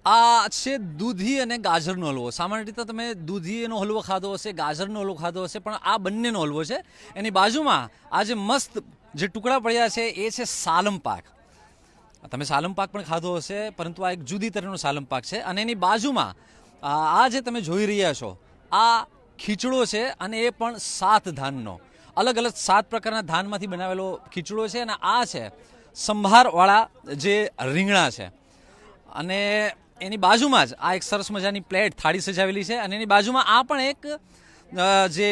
આ છે દૂધી અને ગાજરનો હલવો. સામાન્ય રીતે તમે દૂધીનો હલવો ખાધો હશે, ગાજરનો હલવો ખાધો હશે, પણ આ બંનેનો હલવો છે. એની બાજુમાં આ જે મસ્ત જે ટુકડા પડ્યા છે એ છે સાલમ પાક. તમે સાલમ પાક પણ ખાધો હશે, પરંતુ આ એક જુદી તરહનો સાલમ પાક છે. અને એની બાજુમાં આ જે તમે જોઈ રહ્યા છો આ ખીચડો છે, અને એ પણ 7 ધાનનો, અલગ અલગ 7 પ્રકારના ધાનમાંથી બનાવેલો ખીચડો છે. અને આ છે સંભારવાળા જે રીંગણા છે. અને એની બાજુમાં જ આ એક સરસ મજાની પ્લેટ થાળી સજાવેલી છે. અને એની બાજુમાં આ પણ એક જે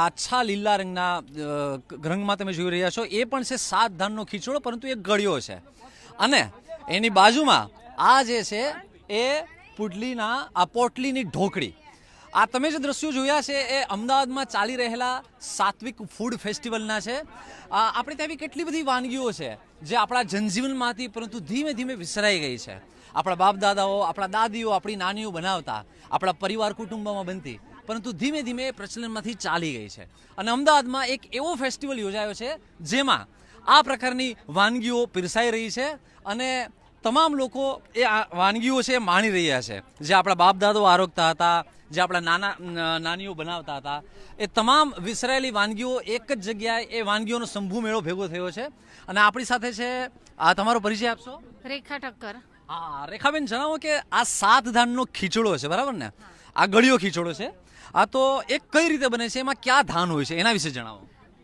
આછા લીલા રંગના રંગમાં તમે જોઈ રહ્યા છો એ પણ છે 7 ધાનનો ખીચડો, પરંતુ એ ગળ્યો છે. અને એની બાજુમાં આ જે છે એ પોટલીની ઢોકળી. આ તમે જે દ્રશ્યો જોયા છે એ અમદાવાદમાં ચાલી રહેલા સાત્વિક ફૂડ ફેસ્ટિવલના છે. આપણે ત્યાં એવી કેટલી બધી વાનગીઓ છે જે આપણા જનજીવનમાંથી પરંતુ ધીમે ધીમે વિસરાઈ ગઈ છે. આપણા બાપ દાદાઓ, આપણા દાદીઓ, આપણી નાનીઓ બનાવતા, આપણા પરિવાર કુટુંબમાં બનતી, પરંતુ ધીમે ધીમે એ પ્રચલનમાંથી ચાલી ગઈ છે. અને અમદાવાદમાં એક એવો ફેસ્ટિવલ યોજાયો છે જેમાં આ પ્રકારની વાનગીઓ પીરસાઈ રહી છે. અને તમામ લોકો એ વાનગીઓ છે એ માણી રહ્યા છે. જે આપણા બાપ દાદાઓ આરોગતા હતા, જે આપણા નાનીઓ બનાવતા હતા, એ તમામ વિસરાયેલી વાનગીઓ એક જ જગ્યાએ એ વાનગીઓનો સંભુ મેળો ભેગો થયો છે. અને આપણી સાથે છે, આ તમારો પરિચય આપશો? રેખા ઠક્કર. હા, રેખાબેન, જણાવો કે આ 7 ધાનનો ખીચડો છે, બરાબર ને? આ ગળ્યો ખીચડો છે. આ તો એક કઈ રીતે બને છે, એમાં કયા ધાન હોય છે એના વિશે જણાવો.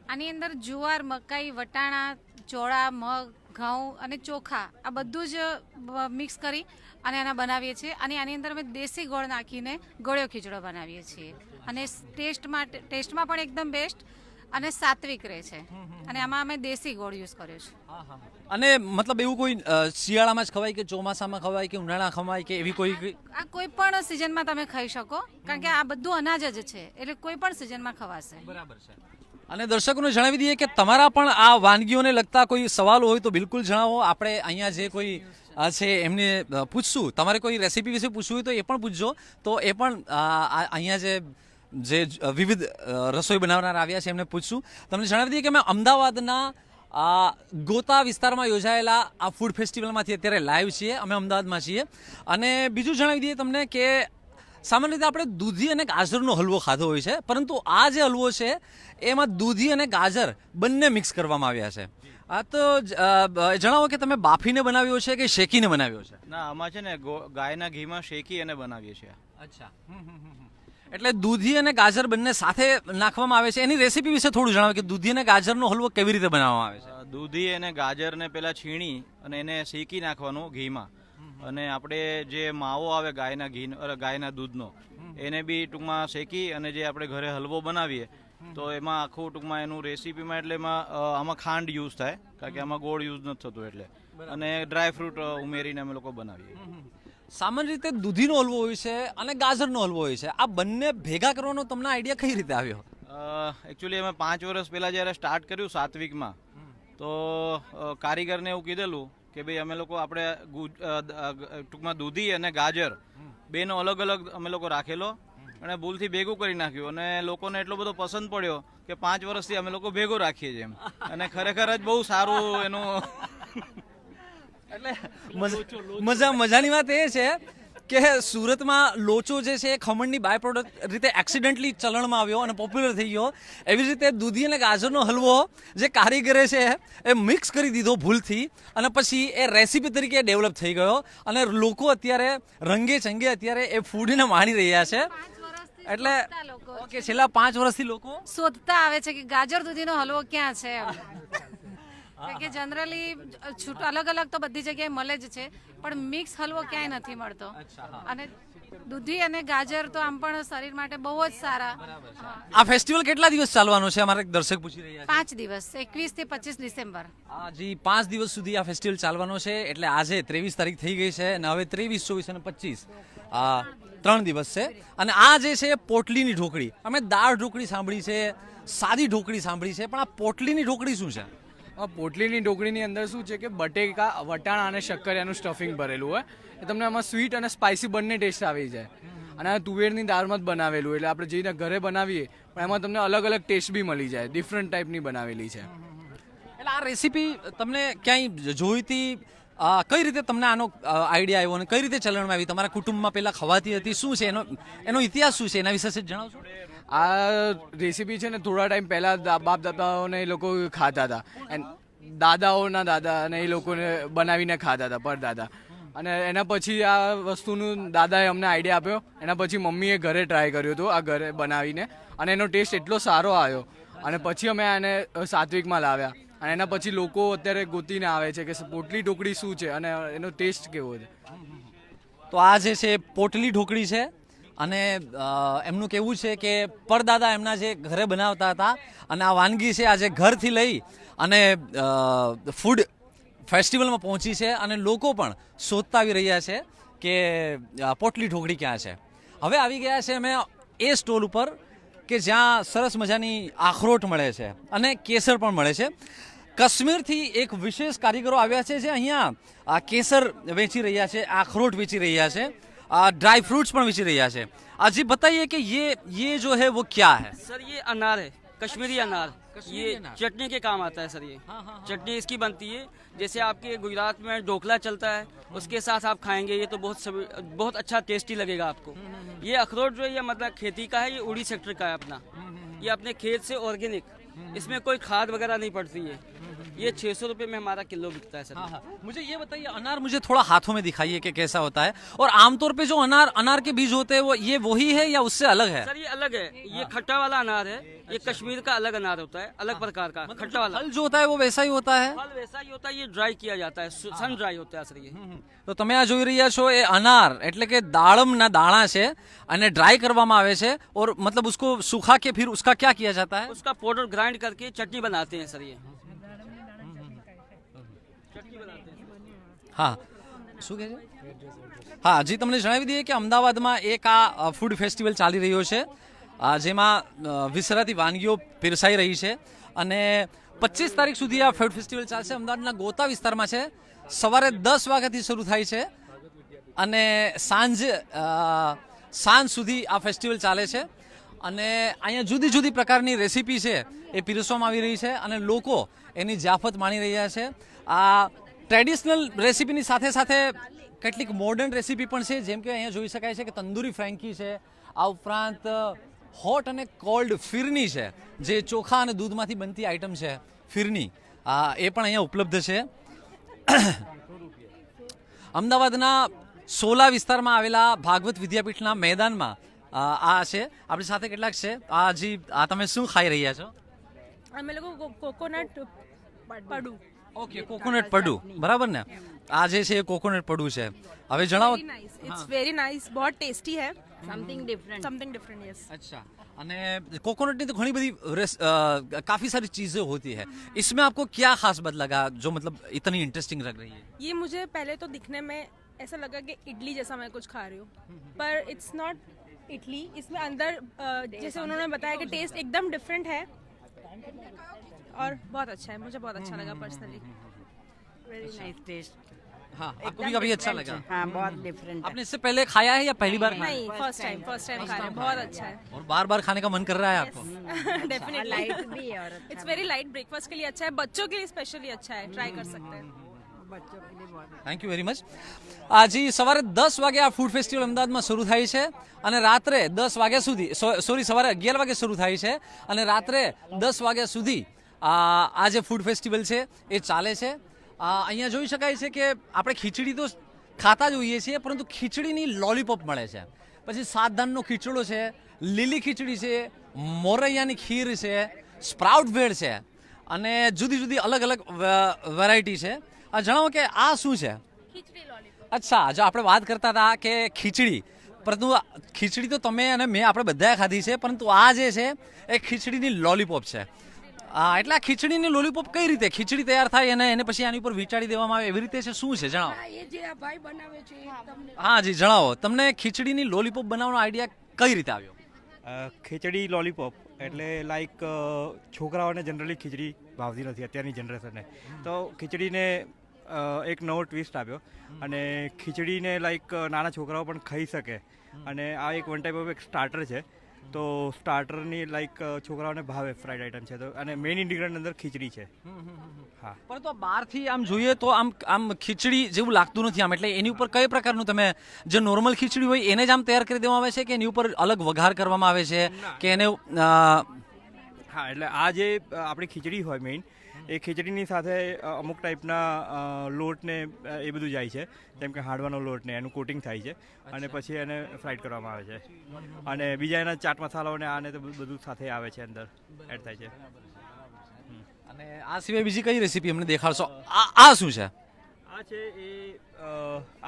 આની અંદર જુવાર, મકાઈ, વટાણા, ચોળા, મગ, ઘઉં અને ચોખા આ બધું જ મિક્સ કરી અને આના બનાવીએ છીએ. અને આની અંદર અમે દેશી ગોળ નાખીને ગળ્યો ખીચડો બનાવીએ છીએ. અને ટેસ્ટમાં પણ એકદમ બેસ્ટ અને સાત્વિક રહે છે. અને આમાં અમે દેશી ગોળ યુઝ કર્યો છે. અને મતલબ એવું કોઈ શિયાળામાં જ ખવાય કે ચોમાસામાં ખવાય કે ઉનાળા ખવાય કે એવી કોઈ? આ કોઈ પણ સિઝનમાં તમે ખાઈ શકો, કારણ કે આ બધું અનાજ જ છે, એટલે કોઈ પણ સિઝનમાં ખવાશે. બરાબર છે. અને દર્શકોને જણાવી દઈએ કે તમારા પણ આ વાનગીઓને લગતા કોઈ સવાલો હોય તો બિલકુલ જણાવો. આપણે અહીંયા જે કોઈ છે એમને પૂછશું. તમારે કોઈ રેસીપી વિશે પૂછવું હોય તો એ પણ પૂછજો. તો એ પણ અહીંયા જે વિવિધ રસોઈ બનાવનાર આવ્યા છે એમને પૂછશું. તમને જણાવી દઈએ કે અમે અમદાવાદના ગોતા વિસ્તારમાં યોજાયેલા આ ફૂડ ફેસ્ટિવલમાંથી અત્યારે લાઈવ છીએ. અમે અમદાવાદમાં છીએ. અને બીજું જણાવી દઈએ તમને કે સામાન્ય રીતે આપણે દૂધી અને ગાજરનો હલવો ખાધો હોય છે, પરંતુ આ જે હલવો છે એમાં દૂધી અને ગાજર બંને મિક્સ કરવામાં આવ્યા છે. આ તો જણાવો કે તમે બાફીને બનાવ્યો છે કે શેકીને બનાવ્યો છે? ના, આમાં છે ને ગાયના ઘીમાં શેકી અને બનાવીએ છીએ. અચ્છા. એટલે દૂધી અને ગાજર બંને સાથે નાખવામાં આવે છે. એની રેસીપી વિશે થોડું જણાવો કે દૂધી અને ગાજરનો હલવો કેવી રીતે બનાવવામાં આવે છે? દૂધી અને ગાજરને પહેલા છીણી અને એને શેકી નાખવાનું ઘીમાં. અને આપણે જે માવો આવે ગાયના દૂધનો, એને બી ટૂંકમાં શેકી અને જે આપણે ઘરે હલવો બનાવીએ તો એમાં આખું ટૂંકમાં એનું રેસીપીમાં, એટલે એમાં આમાં ખાંડ યુઝ થાય, કારણ કે આમાં ગોળ યુઝ નથી થતું એટલે. અને ડ્રાય ફ્રૂટ ઉમેરીને અમે લોકો બનાવીએ. સામાન્ય રીતે દૂધીનો હલવો હોય છે અને ગાજરનો હલવો હોય છે. આ બંને ભેગા કરવાનો તમને આઈડિયા કઈ રીતે આવ્યો? એકચ્યુઅલી અમે 5 વર્ષ પહેલાં જ્યારે સ્ટાર્ટ કર્યું સાત્વિકમાં, તો કારીગરને એવું કીધેલું કે ભાઈ અમે લોકો આપણે ટૂંકમાં દૂધી અને ગાજર બેનો અલગ અલગ અમે લોકો રાખેલો, અને ભૂલથી ભેગું કરી નાખ્યું. અને લોકોને એટલો બધો પસંદ પડ્યો કે 5 વર્ષથી અમે લોકો ભેગો રાખીએ છીએ એમ. અને ખરેખર જ બહુ સારું એનું. એટલે મજાની વાત એ છે કે સુરતમાં લોચો જે છે એ ખમણની બાય પ્રોડક્ટ રીતે એક્સિડન્ટલી ચલણમાં આવ્યો અને પોપ્યુલર થઈ ગયો. એવી રીતે દૂધી અને ગાજરનો હલવો જે કારીગરે છે એ મિક્સ કરી દીધો ભૂલથી, અને પછી એ રેસીપી તરીકે ડેવલપ થઈ ગયો. અને લોકો અત્યારે રંગે ચંગે અત્યારે એ ફૂડને માણી રહ્યા છે. એટલે ઓકે, છેલ્લા 5 વર્ષથી લોકો શોધતા આવે છે કે ગાજર દૂધીનો હલવો ક્યાં છે. કે જનરલી અલગ અલગ તો બધી જગ્યાએ મળે જ છે, પણ મિક્સ હલવો ક્યાંય નથી મળતો. અને દૂધી અને ગાજર તો આમ પણ શરીર માટે બહુ જ સારા. આ ફેસ્ટિવલ કેટલા દિવસ ચાલવાનો છે? અમારા દર્શક પૂછી રહ્યા છે. 5 દિવસ, 21 થી 25 ડિસેમ્બર. હા જી, 5 દિવસ સુધી આ ફેસ્ટિવલ ચાલવાનો છે. એટલે આજે 23 તારીખ થઈ ગઈ છે અને હવે 23, 24 અને 25 3 દિવસ છે. અને આ જે છે પોટલીની ઢોકળી. અમે દાળ ઢોકળી સાંભળી છે, સાદી ઢોકળી સાંભળી છે, પણ આ પોટલીની ઢોકળી શું છે? પોટલીની ઢોકળીની અંદર શું છે કે બટેકા, વટાણા અને શક્કરિયાનું સ્ટફિંગ ભરેલું હોય. એ તમને આમાં સ્વીટ અને સ્પાઇસી બંને ટેસ્ટ આવી જાય. અને આ તુવેરની દાળમાં જ બનાવેલું, એટલે આપણે જઈને ઘરે બનાવીએ પણ એમાં તમને અલગ અલગ ટેસ્ટ બી મળી જાય. ડિફરન્ટ ટાઈપની બનાવેલી છે. એટલે આ રેસીપી તમને ક્યાંય જોઈતી કઈ રીતે તમને આનો આઈડિયા આવ્યો અને કઈ રીતે ચલણમાં આવી? તમારા કુટુંબમાં પહેલા ખવાતી હતી, શું છે એનો ઇતિહાસ શું છે, એના વિશે સેજ જણાવશો? આ રેસીપી છે ને થોડા ટાઈમ પહેલા બાપ દાદાઓને એ લોકો ખાતા હતા, દાદાઓના દાદા અને એ લોકોને બનાવીને ખાતા હતા પરદાદા. અને એના પછી આ વસ્તુનું દાદાએ અમને આઈડિયા આપ્યો. એના પછી મમ્મીએ ઘરે ટ્રાય કર્યો હતો આ ઘરે બનાવીને, અને એનો ટેસ્ટ એટલો સારો આવ્યો. અને પછી અમે આને સાત્વિકમાં લાવ્યા, અને એના પછી લોકો અત્યારે ગોતીને આવે છે કે પોટલી ઢોકળી શું છે અને એનો ટેસ્ટ કેવો છે. તો આ જે છે પોટલી ઢોકળી છે, અને એમનું કહેવું છે કે પરદાદા એમના જે ઘરે બનાવતા હતા, અને આ વાનગી છે આજે ઘરથી લઈ અને ફૂડ ફેસ્ટિવલમાં પહોંચી છે, અને લોકો પણ શોધતા આવી રહ્યા છે કે પોટલી ઢોકળી ક્યાં છે. હવે આવી ગયા છે અમે એ સ્ટોલ ઉપર કે જ્યાં સરસ મજાની આખરોટ મળે છે અને કેસર પણ મળે છે. કાશ્મીરથી એક વિશેષ કારીગરો આવ્યા છે જે અહીંયા આ કેસર વેચી રહ્યા છે, આખરોટ વેચી રહ્યા છે, ड्राई फ्रूट्स પણ વેચી રહ્યા છે. अजी बताइए कि ये जो है वो क्या है? सर ये अनार है, कश्मीरी अनार. ये चटनी के काम आता है सर. ये चटनी इसकी बनती है, जैसे आपके गुजरात में ढोकला चलता है, उसके साथ आप खाएंगे ये तो बहुत अच्छा टेस्टी लगेगा आपको. ये अखरोट जो है ये मतलब खेती का है, ये उड़ी सेक्टर का है अपना. ये अपने खेत से ऑर्गेनिक, इसमें कोई खाद वगैरह नहीं पड़ती है. ये 600 रुपये में हमारा किलो बिकता है सर. हाँ. मुझे ये बताइए, अनार मुझे थोड़ा हाथों में दिखाइए कि कैसा होता है, और आमतौर पे जो अनार के बीज होते हैं वो ये वही है या उससे अलग है? सर ये अलग है, ये खट्टा वाला अनार है. ये कश्मीर का अलग अनार होता है, अलग प्रकार का खट्टा वाला. फल जो होता है वो वैसा ही होता है? फल वैसा ही होता है, ये ड्राई किया जाता है, सन ड्राई होता है सर ये. તો તમે આ જોઈ રહ્યા છો એ અનાર એટલે કે દાડમના દાણા છે, અને ડ્રાય કરવામાં આવે છે, और मतलब उसको सुखा के फिर उसका क्या किया जाता है? उसका पाउडर ग्राइंड करके चटनी बनाते हैं सर. ये હા, શું કહે છે? હા, હજી તમને જણાવી દઈએ કે અમદાવાદમાં એક આ ફૂડ ફેસ્ટિવલ ચાલી રહ્યો છે, જેમાં વિસરાતી વાનગીઓ પીરસાઈ રહી છે, અને 25 તારીખ સુધી આ ફૂડ ફેસ્ટિવલ ચાલશે. અમદાવાદના ગોતા વિસ્તારમાં છે. સવારે 10 વાગ્યાથી શરૂ થાય છે અને સાંજ સુધી આ ફેસ્ટિવલ ચાલે છે. અને અહીંયા જુદી જુદી પ્રકારની રેસીપી છે એ પીરસવામાં આવી રહી છે, અને લોકો એની જાફત માણી રહ્યા છે. આ ટ્રેડિશનલ રેસીપીની સાથે સાથે કેટલીક મોડર્ન રેસીપી પણ છે, જેમ કે અહીંયા જોઈ શકાય છે કે તંદૂરી ફ્રેન્કી છે. આ ઉપરાંત હોટ અને કોલ્ડ ફિરની છે, જે ચોખા અને દૂધમાંથી બનતી આઈટમ છે ફિરની, એ પણ અહીંયા ઉપલબ્ધ છે. અમદાવાદના સોલા વિસ્તારમાં આવેલા ભાગવત વિદ્યાપીઠના મેદાનમાં આ છે. આપણી સાથે કેટલાક છે. આ તમે શું ખાઈ રહ્યા છો? અમે લોકો કોકોનટ પડું. ઓકે, કોકોનટ પડું, બરાબર ને? આ જે છે એ કોકોનટ પડું છે. હવે જણાવો. इट्स वेरी नाइस, बहुत टेस्टी है. Something different. यस. अच्छा, અને કોકોનટની તો ઘણી બધી काफी सारी चीजें होती है, इसमें आपको क्या खास बात लगा जो मतलब इतनी इंटरेस्टिंग लग रही है? ये मुझे पहले तो दिखने में ऐसा लगा कि इडली जैसा मैं कुछ खा रही हूँ, पर इट्स नॉट इडली. इसमें अंदर जैसे उन्होंने बताया कि टेस्ट एकदम डिफरेंट है और बहुत अच्छा है. मुझे बहुत अच्छा लगा पर्सनली. Very nice test. हाँ, आपको भी काफी अच्छा लगा? हाँ, बहुत डिफरेंट है. आपने इससे पहले खाया है या पहली बार खाया? नहीं, फर्स्ट टाइम खा रहे हैं. बहुत अच्छा है. और बार बार खाने का मन कर रहा है आपको? डेफिनेटली. लाइट भी है और इट्स वेरी लाइट. ब्रेकफास्ट के लिए अच्छा है, बच्चों के लिए स्पेशली अच्छा है. ट्राई कर सकते हैं. बच्चों के लिए बहुत. Thank you very much. આજે સવારે 10 વાગે આ ફૂડ ફેસ્ટિવલ અમદાવાદમાં શરૂ થાય છે, અને રાત્રે 10 વાગ્યા સુધી, સવારે 11 વાગે શરૂ થાય છે, અને રાત્રે 10 વાગ્યા સુધી આ જે ફૂડ ફેસ્ટિવલ છે એ ચાલે છે. અહીંયા જોઈ શકાય છે કે આપણે ખીચડી તો ખાતા જ હોઈએ છીએ, પરંતુ ખીચડીની લોલીપોપ મળે છે. પછી 7 ધાનનો ખીચડો છે, લીલી ખીચડી છે, મોરૈયાની ખીર છે, સ્પ્રાઉટ ભેળ છે, અને જુદી જુદી અલગ અલગ વેરાયટી છે. જણાવો કે આ શું છે? અચ્છા, જો આપણે વાત કરતા હતા કે ખીચડી, પરંતુ ખીચડી તો તમે અને મેં આપણે બધાએ ખાધી છે, પરંતુ આ જે છે એ ખીચડીની લોલીપોપ છે. એટલે આ ખીચડીની લોલીપોપ કઈ રીતે ખીચડી તૈયાર થાય અને એને પછી આની ઉપર વીંટાળી દેવામાં આવે એવી રીતે છે, શું છે જણાવો? હા જી, જણાવો. તમને ખીચડીની લોલીપોપ બનાવવાનો આઈડિયા કઈ રીતે આવ્યો? ખીચડી લોલીપોપ એટલે લાઈક છોકરાઓને જનરલી ખીચડી ભાવતી નથી અત્યારની જનરેશનને, તો ખીચડીને એક નવો ટ્વિસ્ટ આપ્યો, અને ખીચડીને લાઈક નાના છોકરાઓ પણ ખાઈ શકે, અને આ એક વન ટાઈપ ઓફ એક સ્ટાર્ટર છે. તો સ્ટાર્ટરની લાઈક છોકરાઓને ભાવે, ફ્રાઈડ આઈટમ છે, તો અને મેઇન ઇન્ગ્રીડિયન્ટ અંદર ખીચડી છે. હા. પરંતુ આ બહારથી આમ જોઈએ તો આમ ખીચડી જેવું લાગતું નથી આમ, એટલે એની ઉપર કઈ પ્રકારનું તમે જે નોર્મલ ખીચડી હોય એને જ આમ તૈયાર કરી દેવામાં આવે છે કે એની ઉપર અલગ વઘાર કરવામાં આવે છે કે એને હા, એટલે આ જે આપણી ખીચડી હોય મેઇન, એ ખીચડીની સાથે અમુક ટાઈપના લોટ ને એ બધું જાય છે, જેમ કે હાંડવાનો લોટ ને એનું કોટિંગ થાય છે અને પછી એને ફ્રાઈડ કરવામાં આવે છે અને બીજા એના ચાટ મસાલાઓ ને આને તો બધું સાથે આવે છે, અંદર એડ થાય છે. અને આ સિવાય બીજી કઈ રેસીપી અમને દેખાડશો? આ શું છે?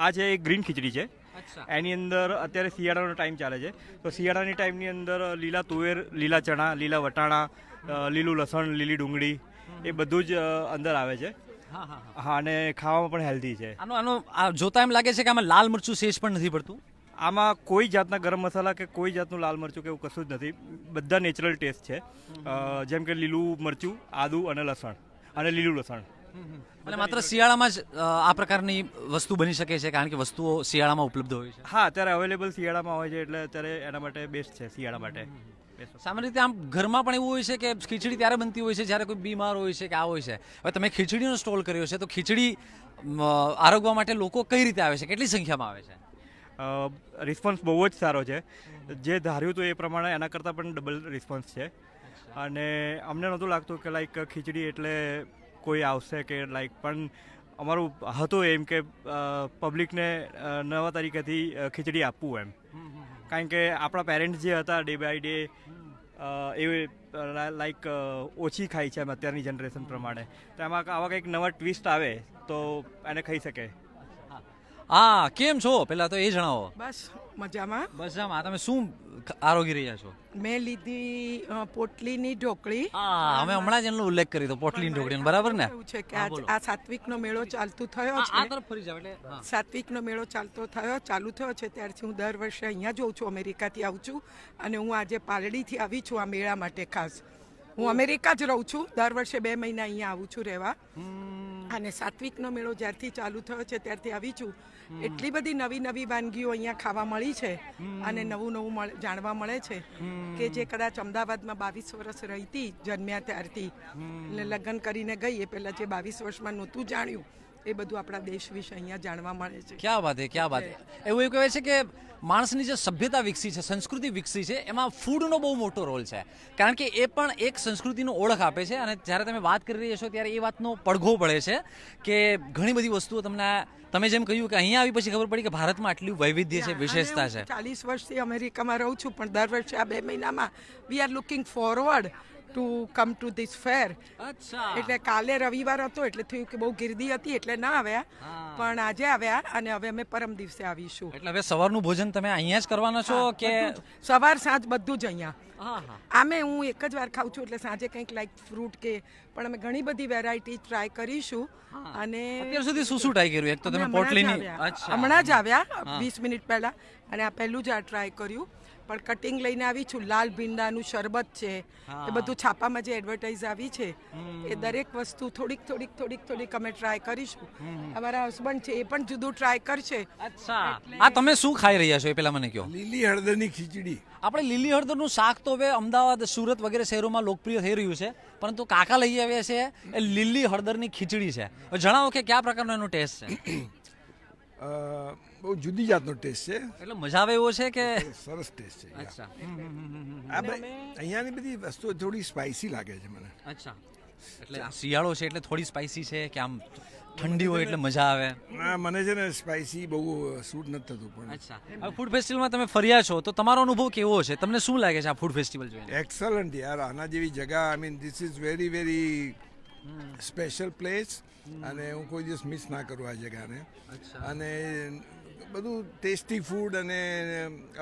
આ છે એક ગ્રીન ખીચડી છે. એની અંદર અત્યારે શિયાળાનો ટાઈમ ચાલે છે, તો શિયાળાની ટાઈમની અંદર લીલા તુવેર, લીલા ચણા, લીલા વટાણા, લીલું લસણ, લીલી ડુંગળી એ બધું જ અંદર આવે છે. હા, અને ખાવામાં પણ હેલ્ધી છે. આનો જોતા એમ લાગે છે કે આમાં લાલ મરચું સેજ પણ નથી પડતું. આમાં કોઈ જાતના ગરમ મસાલા કે કોઈ જાતનું લાલ મરચું કે એવું કશું જ નથી, બધા નેચરલ ટેસ્ટ છે. જેમ કે લીલું મરચું, આદુ અને લસણ અને લીલું લસણ. અને માત્ર શિયાળામાં જ આ પ્રકારની વસ્તુ બની શકે છે, કારણ કે વસ્તુઓ શિયાળામાં ઉપલબ્ધ હોય છે. હા, અત્યારે અવેલેબલ શિયાળામાં હોય છે, એટલે અત્યારે એના માટે બેસ્ટ છે શિયાળા માટે. સામાન્ય રીતે આમ ઘરમાં પણ એવું હોય છે કે ખીચડી ત્યારે બનતી હોય છે જ્યારે કોઈ બીમાર હોય છે કે આ હોય છે. હવે તમે ખીચડીનો સ્ટોલ કર્યો છે, તો ખીચડી આરોગવા માટે લોકો કઈ રીતે આવે છે, કેટલી સંખ્યામાં આવે છે? રિસ્પોન્સ બહુ જ સારો છે. જે ધાર્યું હતું એ પ્રમાણે એના કરતાં પણ ડબલ રિસ્પોન્સ છે. અને અમને નહોતું લાગતું કે લાઈક ખીચડી એટલે કોઈ આવશે કે લાઈક, પણ અમારું હતું એમ કે પબ્લિકને નવા તરીકેથી ખીચડી આપવું એમ, કારણ કે આપણા પેરેન્ટ્સ જે હતા ડે બાય ડે એ લાઈક ઓછી ખાય છે એમ અત્યારની જનરેશન પ્રમાણે, તો એમાં આવા કંઈક નવા ટ્વિસ્ટ આવે તો એને ખાઈ શકે. હા, કેમ છો પહેલા તો એ જણાવો. બસ મજામાં. બસ આમાં તમે શું આરોગી રહ્યા છો? મેં લીધી પોટલીની ઢોકળી. હા, અમે હમણાં જ એનો ઉલ્લેખ કર્યો તો પોટલીની ઢોકળી, બરાબર ને? એવું છે કે આ સાત્વિકનો મેળો ચાલતો થયો છે. આ તરફ ફરી જાવ એટલે સાત્વિકનો મેળો ચાલુ થયો છે ત્યારથી હું દર વર્ષે અહીંયા જોઉં છું, અમેરિકાથી આવું છું અને હું આજે પાલડીથી આવી છું આ મેળા માટે ખાસ. હું અમેરિકા જ રહું છું, દર વર્ષે 2 મહિના અહીંયા આવું છું રહેવા. અને સાત્વિકનો મેળો જ્યારથી ચાલુ થયો છે ત્યારથી આવી છું. એટલી બધી નવી વાનગીઓ અહીંયા ખાવા મળી છે અને નવું જાણવા મળે છે કે જે કદાચ અમદાવાદમાં 22 વર્ષ રહી હતી જન્મ્યા ત્યારથી, એટલે લગ્ન કરીને ગઈ એ પહેલાં જે 22 વર્ષમાં નહોતું જાણ્યું એ બધું આપણા દેશ વિશે અહીંયા જાણવા મળે છે. ક્યાં વાત હે, ક્યાં વાત હે. એવું કહેવાય છે કે માણસની જે સભ્યતા વિકસી છે, સંસ્કૃતિ વિકસી છે, એમાં ફૂડનો બહુ મોટો રોલ છે, કારણ કે એ પણ એક સંસ્કૃતિનો ઓળખ આપે છે. અને જ્યારે તમે વાત કરી રહ્યા છો ત્યારે એ વાતનો પડઘો પડે છે કે ઘણી બધી વસ્તુઓ તમે જેમ કહ્યું કે અહીંયા આવી પછી ખબર પડી કે ભારતમાં આટલું વૈવિધ્ય છે, વિશેષતા છે. 40 વર્ષથી અમેરિકામાં રહું છું, પણ દર વર્ષે આ 2 મહિનામાં we are looking forward to come to this fair. એટલે કાલે રવિવાર હતો એટલે થયું કે બહુ ગીર્દી હતી એટલે ના આવ્યા, પણ આજે આવ્યા અને હવે અમે પરમ દિવસે આવીશું. એટલે હવે સવારનું ભોજન તમે અહીંયા જ કરવાના છો કે સવાર સાંજ બધું જ અહીંયા? આમે હું એક જ વાર ખાઉં છું, એટલે સાંજે કંઈક લાઈક ફ્રૂટ કે, પણ અમે ઘણી બધી વેરાયટી ટ્રાય કરીશું. અને અત્યાર સુધી શું ટ્રાય કર્યું? એક તો તમે પોટલીની હમણાં જ આવ્યા 20 મિનિટ પહેલા, અને આ પહેલું જ આ ટ્રાય કર્યું. પણ કટિંગ લઈને આવી છું. લાલ ભીંડાનું શરબત છે, એ બધું છાપામાં જે એડવર્ટાઇઝ આવી છે એ દરેક વસ્તુ થોડીક અમે ટ્રાય કરીશું. અમારા હસબન્ડ છે એ પણ જુદું ટ્રાય કરશે. અચ્છા, આ તમે શું ખાઈ રહ્યા છો એ પેલા મને કહો. લીલી હળદરની ખીચડી. આપણે લીલી હળદરનું શાક તો હવે અમદાવાદ, સુરત વગેરે શહેરોમાં લોકપ્રિય થઈ રહ્યું છે, પરંતુ કાકા લઈ આવ્યા છે એ લીલી હળદરની ખીચડી છે. હવે જણાવો કે કયા પ્રકારનો એનો ટેસ્ટ છે? બહુ જુદી જાતનો ટેસ્ટ છે. એટલે મજા આવે એવો છે કે? સરસ ટેસ્ટ છે. અચ્છા, અહીંયાની બધી વસ્તુઓ થોડી સ્પાઇસી લાગે છે મને. અચ્છા, એટલે શિયાળો છે એટલે થોડી સ્પાઇસી છે કે આમ ઠંડી હોય એટલે મજા આવે? ના, મને છે ને સ્પાઇસી બહુ સૂટ નથી થતું. પણ અચ્છા, હવે ફૂડ ફેસ્ટિવલમાં તમે ફર્યા છો તો તમારો અનુભવ કેવો છે? તમને શું લાગે છે આ ફૂડ ફેસ્ટિવલ જોઈને? એક્સલન્ટ યાર, આના જેવી જગા, I mean this is very special place, અને હું કોઈ દિવસ મિસ ના કરું આ જગાને. અને બધું ટેસ્ટી ફૂડ અને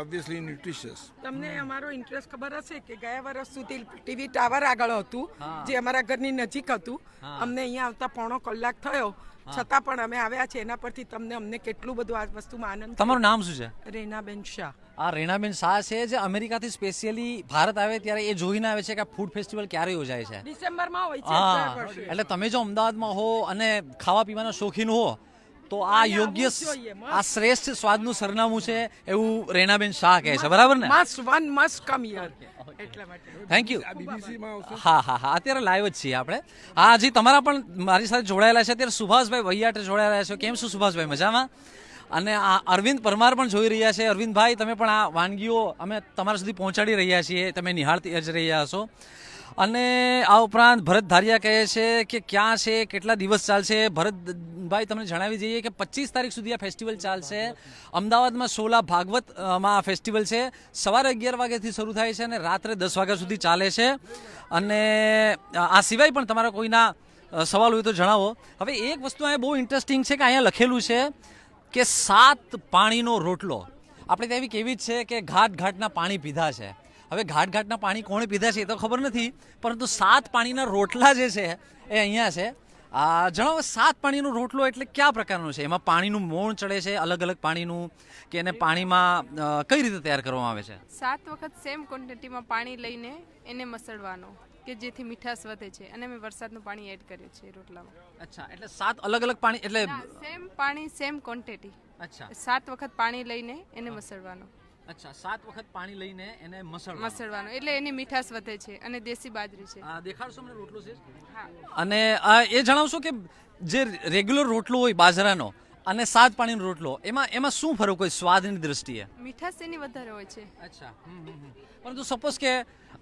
ઓબ્વિયસલી ન્યુટ્રિશિયસ. તમને અમારો ઇન્ટરેસ્ટ ખબર હશે કે ગયા વર્ષ સુધી ટીવી ટાવર આગળ હતું, જે અમારા ઘરની નજીક હતું. અમને અહીંયા આવતા 1.5 કલાક થયો, છતાં પણ અમે આવ્યા છે. એના પરથી અમને કેટલું બધું આ વસ્તુમાં આનંદ. તમારું નામ શું છે? રેનાબેન શાહ. આ રેનાબેન શાહ છે જે અમેરિકાથી સ્પેશિયલી ભારત આવે ત્યારે એ જોઈને આવે છે કે આ ફૂડ ફેસ્ટિવલ ક્યારે યોજાય છે. ડિસેમ્બરમાં હોય છે. હા, એટલે તમે જો અમદાવાદમાં હો અને ખાવા પીવાના શોખીન હો તો આ યોગ્ય, આ શ્રેષ્ઠ સ્વાદનું સરનામું છે એવું રેનાબેન શાહ કહે છે, બરાબર ને? Must come here. એટલા માટે થેન્ક યુ. આ બીબીસીમાં આવશે. હા અત્યારે લાઈવ જ છીએ આપણે. હા જી, તમારા પણ મારી સાથે જોડાયેલા છે અત્યારે સુભાષભાઈ વૈયાટ જોડાયેલા છે. કેમ છો સુભાષભાઈ? મજામાં? અને આ અરવિંદ પરમાર પણ જોઈ રહ્યા છે. અરવિંદભાઈ, તમે પણ આ વાનગીઓ અમે તમારા સુધી પહોંચાડી રહ્યા છીએ, તમે નિહાળતી જ રહ્યા હશો. અને આ ઉપરાંત ભરત ધારિયા કહે છે કે ક્યાં છે, કેટલા દિવસ ચાલશે? ભરતભાઈ, તમને જણાવી દઈએ કે 25 તારીખ સુધી આ ફેસ્ટિવલ ચાલશે. અમદાવાદમાં સોલા ભાગવતમાં આ ફેસ્ટિવલ છે. સવારે 11 વાગ્યાથી શરૂ થાય છે અને રાત્રે 10 વાગ્યા સુધી ચાલે છે. અને આ સિવાય પણ તમારા કોઈના સવાલ હોય તો જણાવો. હવે એક વસ્તુ અહીંયા બહુ ઇન્ટરેસ્ટિંગ છે કે અહીંયા લખેલું છે કે 7 પાણીનો રોટલો. આપણે ત્યાં એવી કેવી જ છે કે ઘાટના પાણી પીધા છે. હવે ઘાટના પાણી કોણે પીધા છે એ તો ખબર નથી, પરંતુ 7 પાણીના રોટલા જે છે એ અહીંયા છે. જણાવો, 7 પાણીનો રોટલો એટલે કયા પ્રકારનો છે? એમાં પાણીનું મોણ ચડે છે અલગ અલગ પાણીનું, કે એને પાણીમાં કઈ રીતે તૈયાર કરવામાં આવે છે? 7 વખત સેમ ક્વોન્ટિટીમાં પાણી લઈને એને મસળવાનો કે જેથી મીઠાશ વધે છે, અને અમે વરસાદનું પાણી એડ કરીએ છીએ રોટલામાં. અચ્છા, એટલે 7 અલગ અલગ પાણી એટલે સેમ પાણી સેમ ક્વોન્ટિટી. અચ્છા 7 વખત પાણી લઈને એને મસળવાનો. અચ્છા 7 વખત પાણી લઈને એને મસળવાનો એટલે એની મીઠાશ વધે છે, અને દેશી બાજરી છે. દેખાડશો મને રોટલો છે? હા. અને એ જણાવશો કે જે રેગ્યુલર રોટલો હોય બાજરાનો અને 7 પાણીનો રોટલો, એમાં શું ફરક હોય સ્વાદની દ્રષ્ટિએ? મીઠાશ એની વધારે હોય છે. અચ્છા. પરંતુ સપોઝ કે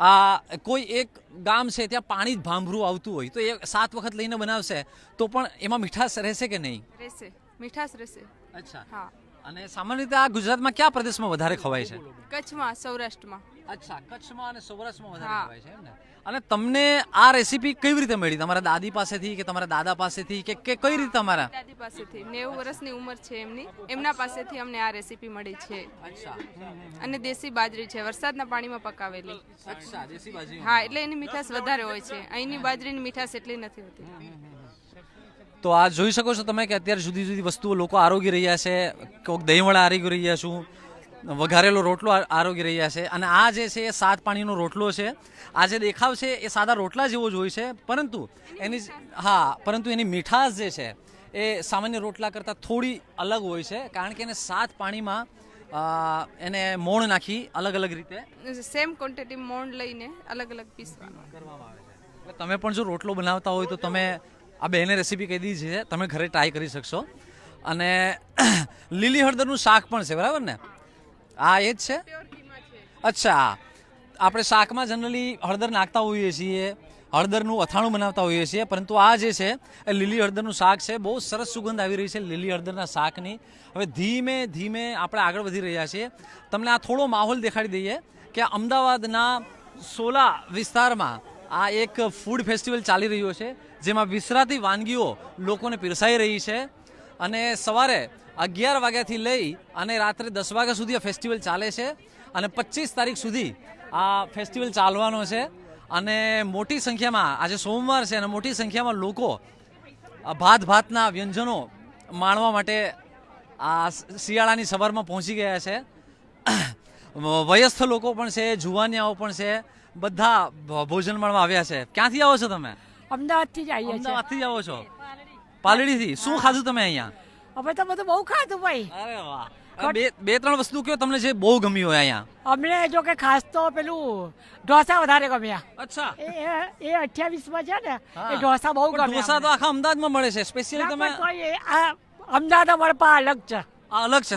આ કોઈ એક ગામ છે ત્યાં પાણી જ ભાંભરું આવતું હોય તો એ 7 વખત લઈને બનાવશે તો પણ એમાં મીઠાશ રહેશે કે નહીં? રહેશે, મીઠાશ રહેશે. અચ્છા. હા. અને સામાન્ય રીતે આ ગુજરાતમાં કયા પ્રદેશમાં વધારે ખવાય છે? કચ્છમાં, સૌરાષ્ટ્રમાં. અચ્છા, કચ્છમાં અને સૌરાષ્ટ્રમાં વધારે હા. ખવાય છે એમ ને? અને તમને આ રેસીપી કેવી રીતે મળી? તમારા દાદી પાસેથી કે તમારા દાદા પાસેથી કે કઈ રીતે તમારા? દાદી પાસેથી. 90 વર્ષની ઉંમર છે એમની, એમના પાસેથી અમને આ રેસીપી મળી છે. અચ્છા. અને દેશી બાજરી છે, વરસાદના પાણીમાં પકાવેલી. અચ્છા, દેશી બાજરી. હા, એટલે એની મીઠાશ વધારે હોય છે. અહીંની બાજરીની મીઠાશ એટલી નથી હોતી. તો આ જોઈ શકો છો તમે કે અત્યારે જુદી જુદી વસ્તુઓ લોકો આરોગી રહ્યા છે. કોઈક દહીંવડા આરોગી રહ્યા છું, વઘારેલો રોટલો આરોગી રહ્યા છે. અને આ જે છે એ 7 પાણીનો રોટલો છે. આ જે દેખાવ છે એ સાદા રોટલા જેવો જ હોય છે, પરંતુ એની મીઠાશ જે છે એ સામાન્ય રોટલા કરતાં થોડી અલગ હોય છે, કારણ કે એને 7 પાણીમાં એને મોણ નાખી અલગ અલગ રીતે સેમ ક્વોન્ટિટી મોણ લઈને અલગ અલગ પીસવાનું કરવામાં આવે છે. એટલે તમે પણ જો રોટલો બનાવતા હોય તો તમે આ બેને રેસીપી કહી દીધી છે, તમે ઘરે ટ્રાય કરી શકશો. અને લીલી હળદરનું શાક પણ છે, બરાબર ને? આ એ જ છે? અચ્છા, આપણે શાકમાં જનરલી હળદર નાખતા હોઈએ છીએ, હળદરનું અથાણું બનાવતા હોઈએ છીએ, પરંતુ આ જે છે એ લીલી હળદરનું શાક છે. બહુ સરસ સુગંધ આવી રહી છે લીલી હળદરના શાકની. હવે ધીમે ધીમે આપણે આગળ વધી રહ્યા છીએ. તમને આ થોડો માહોલ દેખાડી દઈએ કે અમદાવાદના સોલા વિસ્તારમાં આ એક ફૂડ ફેસ્ટિવલ ચાલી રહ્યો છે, જેમાં વિસરાતી વાનગીઓ લોકોને પીરસાઈ રહી છે. અને સવારે 11 વાગ્યાથી લઈ અને રાત્રે 10 વાગ્યા સુધી આ ફેસ્ટિવલ ચાલે છે. અને 25 તારીખ સુધી આ ફેસ્ટિવલ ચાલવાનો છે. અને મોટી સંખ્યામાં, આજે સોમવાર છે અને મોટી સંખ્યામાં લોકો ભાતના વ્યંજનો માણવા માટે આ શિયાળાની સવારમાં પહોંચી ગયા છે. વયસ્ક લોકો પણ છે, જુવાનિયાઓ પણ છે, બધા ભોજન માણવા આવ્યા છે. ક્યાંથી આવો છો તમે? અમદાવાદથી જ આવીએ છીએ. અમદાવાદથી જ આવો છો? પાલડીથી. શું ખાધું તમે અહીંયા? અમે તો બધું બહુ ખાધું ભાઈ. અરે વાહ. બે ત્રણ વસ્તુ કયો તમને જે બહુ ગમી હોય અહીંયા? અમને જો કે ખાસ તો પેલું ઢોસા વધારે ગમ્યા. અચ્છા. એ 28માં છે ને, એ ઢોસા બહુ ગમ્યા. ઢોસા તો આખા અમદાવાદમાં મળે છે, સ્પેશિયલી તમે અમદાવાદ મળે પણ અલગ છે. આ અલગ છે.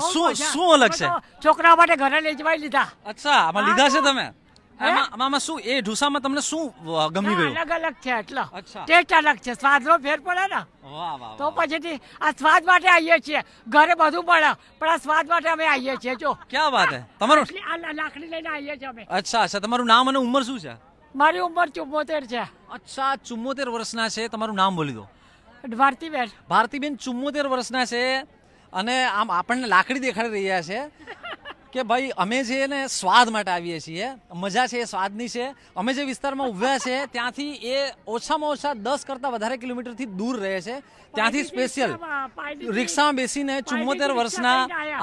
શું અલગ છે? છોકરા માટે ઘરે લઈ જવાય લીધા. અચ્છા, આમાં લીધા છે તમે? આમાં શું એ ઢોસામાં તમને શું ગમી ગયું? અલગ અલગ છે એટલો અચ્છા. ટેસ્ટ અલગ છે, સ્વાદનો ફેર પડે ને. વાહ વાહ. તો પછી આ સ્વાદ માટે આવીએ છીએ. ઘરે બધું પડે પણ આ સ્વાદ માટે અમે આવીએ છીએ. જો ક્યાં વાત હે. તમારું આ લાકડી લઈને આવીએ છીએ અમે. અચ્છા, તમારું નામ અને ઉંમર શું છે? મારી ઉંમર 74 છે. અચ્છા, 74 વર્ષના છે. તમારું નામ બોલી દો. ભારતીબેન. ભારતીબેન 74 વર્ષના છે અને આમ આપણને લાકડી દેખાડી રહ્યા છે કે ભાઈ અમે જે ને સ્વાદ માટે આવીએ છીએ. મજા છે એ સ્વાદની છે. અમે જે વિસ્તારમાં ઊભા છે ત્યાંથી એ ઓછામાં ઓછા 10 કરતાં વધારે કિલોમીટરથી દૂર રહે છે. ત્યાંથી સ્પેશિયલ રિક્ષામાં બેસીને 74 વર્ષના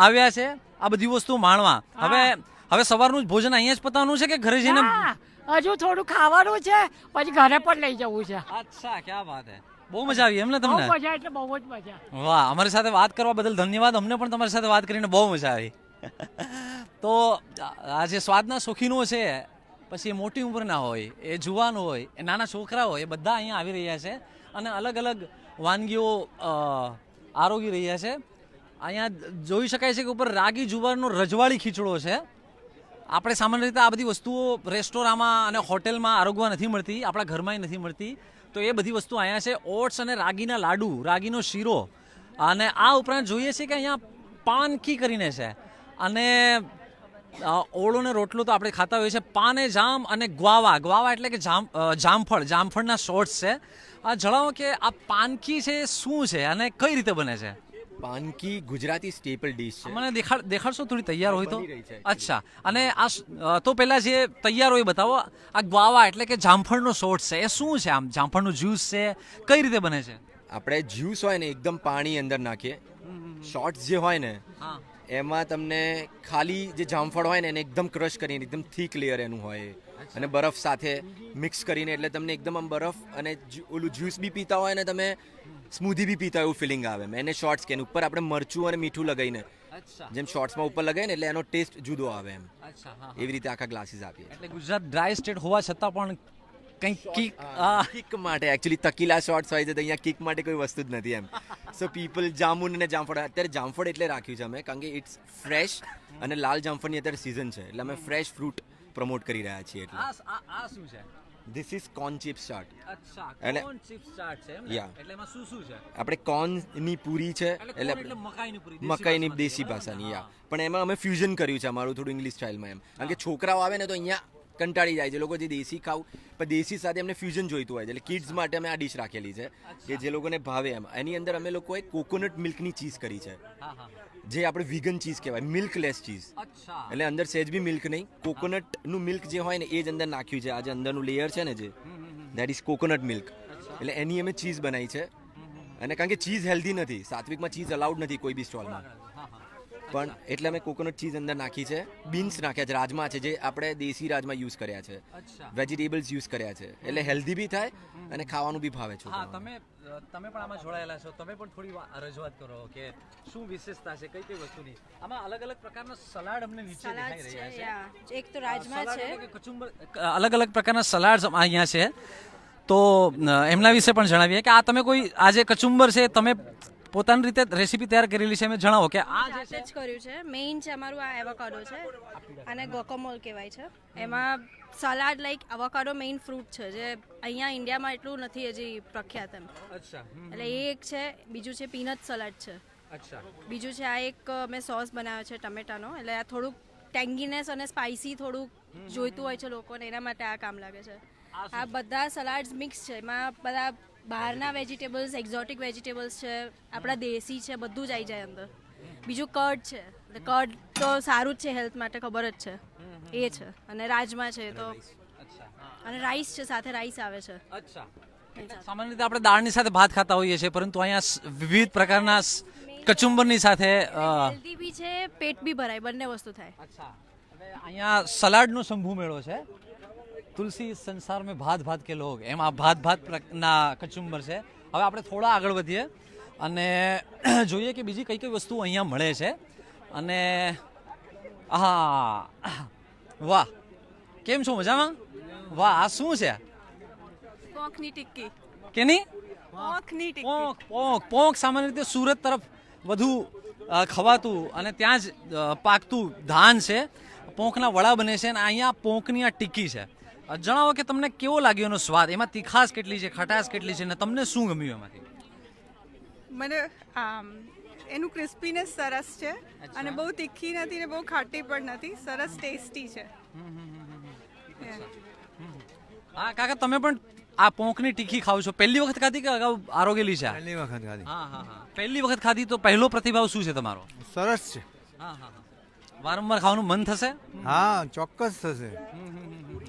આવ્યા છે આ બધી વસ્તુ માણવા. હવે સવારનું જ ભોજન અહીંયા જ પતાવવાનું છે કે ઘરે જઈને? હજુ થોડું ખાવાનું છે, પછી ઘરે પણ લઈ જવું છે. અચ્છા, ક્યાં વાત હે. બહુ મજા આવી એમ ને તમને? બહુ મજા, એટલે બહુ જ મજા. વાહ, અમારી સાથે વાત કરવા બદલ ધન્યવાદ. અમને પણ તમારી સાથે વાત કરીને બહુ મજા આવી. તો આ જે સ્વાદના શોખીનો છે પછી એ મોટી ઉંમરના હોય, એ જુવાન હોય, એ નાના છોકરા હોય, એ બધા અહીંયા આવી રહ્યા છે અને અલગ અલગ વાનગીઓ આરોગી રહ્યા છે. અહીંયા જોઈ શકાય છે કે ઉપર રાગી જુવારનો રજવાડી ખીચડો છે. આપણે સામાન્ય રીતે આ બધી વસ્તુઓ રેસ્ટોરાંમાં અને હોટેલમાં આરોગવા નથી મળતી, આપણા ઘરમાં નથી મળતી. તો એ બધી વસ્તુ અહીંયા છે. ઓટ્સ અને રાગીના લાડુ, રાગીનો શીરો, અને આ ઉપરાંત જોઈએ છે કે અહીંયા પાનકી કરીને છે. અને ઓળો ને રોટલો તો આપણે ખાતા હોઈએ છીએ. પાને જામ અને ગ્વાવા એટલે કે જામફળના શોર્ટ્સ છે. આ જણાવો કે આ પાનકી છે એ શું છે અને કઈ રીતે બને છે? પાનકી ગુજરાતી સ્ટેપલ ડિશ છે. મને દેખાડશો થોડી તૈયાર હોય તો? બની રહી છે. અચ્છા, અને આ તો પહેલા જે તૈયાર હોય બતાવો. આ ગ્વાવા એટલે કે જામફળનો શોર્ટ્સ છે, એ શું છે? આમ જામફળનું જ્યુસ છે, કઈ રીતે બને છે? આપણે જ્યુસ હોય ને એકદમ પાણી અંદર નાખીએ. શોર્ટ્સ જે હોય ને હા, એમાં તમને ખાલી જે જામફળ હોય ને એને એકદમ ક્રશ કરીને એકદમ થીક લેયર એનું હોય અને બરફ સાથે મિક્સ કરીને એટલે તમને એકદમ આમ બરફ અને ઓલું જ્યુસ બી પીતા હોય ને તમે સ્મૂધી બી પીતા હોય એવું ફિલિંગ આવે. એને શોર્ટ્સ કે ઉપર આપણે મરચું અને મીઠું લગાવીને અચ્છા જેમ શોર્ટ્સમાં ઉપર લગાવીને એટલે એનો ટેસ્ટ જુદો આવે એમ. અચ્છા, હા, એવી રીતે આખા ગ્લાસીસ આપીએ. એટલે ગુજરાત ડ્રાય સ્ટેટ હોવા છતાં પણ કંઈક કિક માટે એકચ્યુઅલી તકીલા શોર્ટ્સ હોય છે તો અહીંયા કિક માટે કોઈ વસ્તુ જ નથી એમ. સો પીપલ જામુન અને જામફળ, અત્યારે જામફળ એટલે રાખ્યું છે અમે કારણ કે ઇટ્સ ફ્રેશ અને લાલ જામફળની અત્યારે સિઝન છે એટલે અમે ફ્રેશ ફ્રૂટ પ્રમોટ કરી રહ્યા છીએ. એટલે આ શું છે? This is corn chips chaat. અચ્છા, એટલે- કોર્ન ચિપ્સ ચાટ છે એમ ને? Yeah. એટલે એમાં શું શું છે? આપણે કોર્નની પૂરી છે એટલે એટલે મકાઈની પૂરી, મકાઈની બાસમતી, દેશી બરાબર ને? ભાષાની હા. પણ એમાં અમે ફ્યુઝન કર્યું છે અમારું થોડું ઇંગ્લિશ સ્ટાઇલમાં એમ. કારણ કે છોકરાઓ આવે ને તો અહીંયા કંટાળી જાય છે લોકો જે દેશી ખાવ પણ દેશી સાથે એમને ફ્યુઝન જોઈતું હોય છે એટલે કિડ્સ માટે અમે આ ડીશ રાખેલી છે કે જે લોકોને ભાવે એમ. એની અંદર અમે લોકોએ કોકોનટ મિલ્કની ચીઝ કરી છે હા, હા. જે આપણે વિગન ચીઝ કહેવાય, મિલ્કલેસ ચીઝ. અચ્છા, એટલે અંદર સહેજ બી મિલ્ક નહીં, કોકોનટનું મિલ્ક જે હોય ને એ જ અંદર નાખ્યું છે. આ જે અંદરનું લેયર છે ને જે દેટ ઇઝ કોકોનટ મિલ્ક. એટલે એની અમે ચીઝ બનાવી છે. અને કારણ કે ચીઝ હેલ્ધી નથી, સાત્વિકમાં ચીઝ અલાઉડ નથી કોઈ બી સ્ટોલમાં, પણ એટલે અમે કોકોનટ ચીઝ અંદર નાખી છે. બીન્સ નાખ્યા છે, રાજમા છે જે આપણે દેશી રાજમા યુઝ કર્યા છે, અચ્છા. વેજીટેબલ્સ યુઝ કર્યા છે એટલે હેલ્ધી બી થાય અને ખાવાનું બી ભાવે છે. હા, તમે પણ આમાં જોડાયેલા છો, તમે પણ થોડી રજૂઆત કરો કે શું વિશેષતા છે કઈ કઈ વસ્તુની. આમાં અલગ અલગ પ્રકારના સલાડ અમને નીચે દેખાઈ રહ્યા છે. એક તો રાજમા સલાડ છે, એટલે કે કચુંબર, અલગ અલગ પ્રકારના સલાડ અહીંયા છે. તો એમના વિશે પણ જણાવીએ કે આ તમે કોઈ આ જે કચુંબર છે તમે પોતાની રીતે રેસીપી તૈયાર કરેલી છે, એમ જણાવો કે આ જે જાતે જ કર્યું છે. મેઇન છે અમારું આ એવોકાડો છે અને ગોકોમોલ કહેવાય છે. એમાં salad like avocado main fruit છે જે અહીંયા ઇન્ડિયામાં એટલું નથી હજી પ્રખ્યાત એમ. અચ્છા, એટલે એ એક છે. બીજું છે પીનટ સલાડ છે. અચ્છા, બીજું છે આ એક મેં સોસ બનાવ્યો છે ટમેટાનો, એટલે આ થોડુંક ટેંગીનેસ અને સ્પાઇસી થોડુંક જોઈતું હોય છે લોકોને, એના માટે આ કામ લાગે છે. આ બધા સલાડ્સ મિક્સ છે, એમાં બધા બહારના વેજીટેબલ્સ, એક્ઝોટિક વેજીટેબલ્સ છે, આપણા દેશી છે, બધું જ આવી જાય અંદર. બીજું કર્ડ છે, કર્ડ તો સારું જ છે હેલ્થ માટે, ખબર જ છે. એ છે અને રાજમા છે તો, અને રાઈસ છે, સાથે રાઈસ આવે છે. અચ્છા. સામાન્ય રીતે આપણે દાળની સાથે ભાત ખાતા હોઈએ છીએ, પરંતુ અહીંયા વિવિધ પ્રકારના કચુંબરની સાથે હેલ્ધી બી છે, પેટ બી ભરાય, બંને વસ્તુ થાય. અચ્છા, હવે અહીંયા સલાડનો શંભુ મેળો છે. તુલસી સંસાર મેં ભાત ભાત કે લોગ, એમ આ ભાત ના કચુંબર છે. હવે આપણે થોડા આગળ વધીએ અને જોઈએ કે બીજી કઈ કઈ વસ્તુ અહીંયા મળે છે. અને હા, વાહ, કેમ છો? મજામાં? વાહ, આ શું છે? પોંકની ટિક્કી. કેની? પોંકની પોંક સામાન્ય રીતે સુરત તરફ વધુ ખવાતું અને ત્યાં જ પાકતું ધાન છે. પોંકના વડા બને છે અને અહીંયા પોંકની આ ટિક્કી છે. જણાવો કે તમને કેવો લાગ્યો એનો સ્વાદ, એમાં તીખાશ કેટલી છે, ખટાશ કેટલી છે, અને તમને શું ગમ્યું એમાંથી? મને એનું ક્રિસ્પીનેસ સરસ છે અને બહુ તીખી નથી ને બહુ ખાટી પણ નથી, સરસ ટેસ્ટી છે. હા કાકા, તમે પણ આ પોંકની ટીકી ખાવ છો, પહેલી વખત ખાધી કે અગાઉ આરોગેલી છે? પહેલી વખત ખાધી. હા હા હા, પહેલી વખત ખાધી. તો પહેલો પ્રતિભાવ શું છે તમારો? સરસ છે. હા હા હા, વારંવાર ખાવાનું મન થશે? હા, ચોક્કસ થશે.